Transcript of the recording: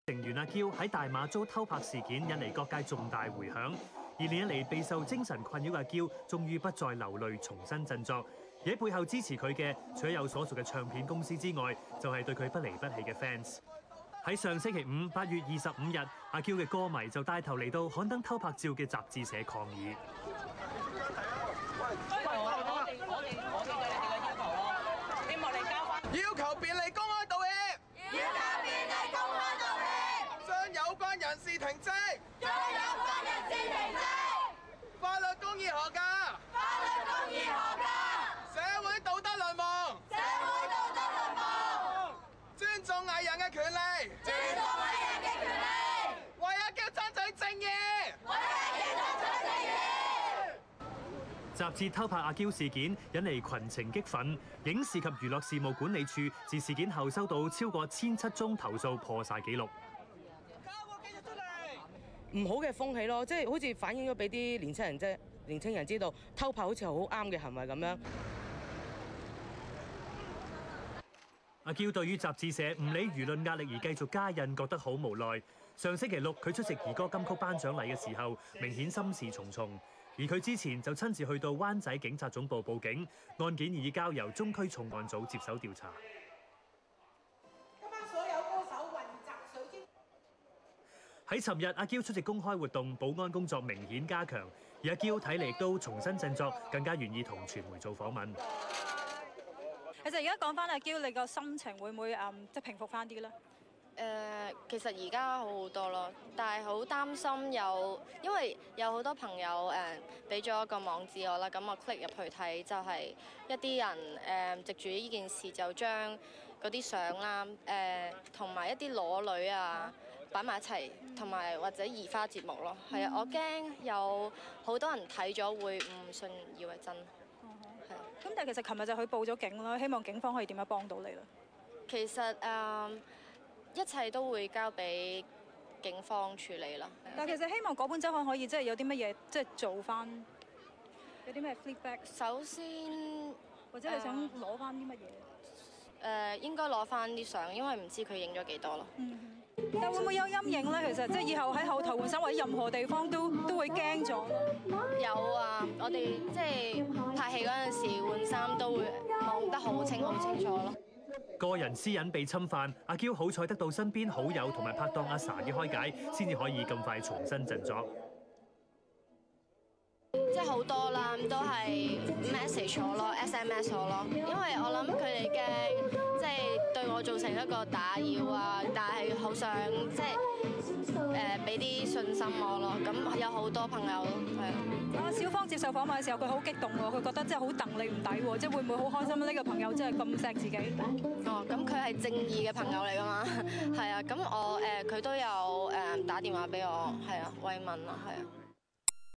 成員阿嬌喺大馬遭偷拍事件引嚟各界重大迴響，而連日嚟備受精神困擾嘅阿嬌，終於不再流淚，重新振作。而喺背後支持佢嘅，除咗有所屬嘅唱片公司之外，就係對佢不離不棄嘅 fans。喺上星期五8月25日，阿嬌嘅歌迷就帶頭嚟到刊登偷拍照嘅雜誌社抗議。要求便利公開道歉，要求便利公開道歉，將有關人士停職，將有關人士停職，法律公義何價？法律公義何價？社會道德淪亡，社會道德淪亡，尊重藝人嘅權利，尊重藝人嘅權利，為阿嬌爭取正義，為阿嬌爭取正義。雜誌偷拍阿嬌事件引嚟群情激憤，影視及娛樂事務管理處自事件後收到超過1700宗投訴，破晒紀錄。唔好嘅風氣咯，即係好似反映咗俾啲年青人知道偷拍好似係好啱嘅行為咁樣。阿嬌對於雜誌社唔理輿論壓力而繼續加印，覺得好無奈。上星期六佢出席兒歌金曲頒獎禮嘅時候，明顯心事重重。而佢之前就親自去到灣仔警察總部報警，案件已交由中區重案組接手調查。今晚所有歌手雲集水晶。喺尋日，阿嬌出席公開活動，保安工作明顯加強。而阿嬌睇嚟亦都重新振作，更加願意同傳媒做訪問。其實而家講翻阿嬌，你個心情會唔會即係平復翻啲咧？其實而家好好多咯，但係好擔心因為有好多朋友俾咗一個網址我啦，咁我 click 入去睇，就係一啲人藉住呢件事就將嗰啲相啦，同埋一啲裸女啊擺埋一齊，同埋或者移花接木咯。係啊，我驚有好多人睇咗會唔信以為真。係啊。咁但係其實琴日就去報咗警啦，希望警方可以點樣幫到你啦？其實一切都會交俾警方處理啦。但係其實希望嗰本週刊可以即係有啲乜嘢即係做翻，有啲咩 feedback？首先，或者你想攞翻啲乜嘢？應該攞翻啲相，因為唔知佢影咗幾多咯。但會唔會有陰影咧？其實即係以後喺後台換衫或者任何地方都會驚咗。有啊，我哋即係拍戲嗰陣時換衫都會望得好清楚咯。個人私隱被侵犯，阿嬌好彩得到身邊好友同埋拍檔阿 Sa 嘅開解，先至可以咁快重新振作。即係好多啦，都係 message 我咯 ，SMS 我咯，因為我諗佢哋驚即係對我造成一個打擾啊，但係好想即係俾啲信心我咯。咁有好多朋友係啊。小芳接受訪問嘅時候，佢好激動喎，佢覺得真係好戥你唔抵喎，即係會唔會好開心呢個朋友真係咁錫自己？哦，咁佢係正義嘅朋友嚟㗎嘛，係啊，咁我佢都有打電話俾我，係啊，慰問啊，係啊。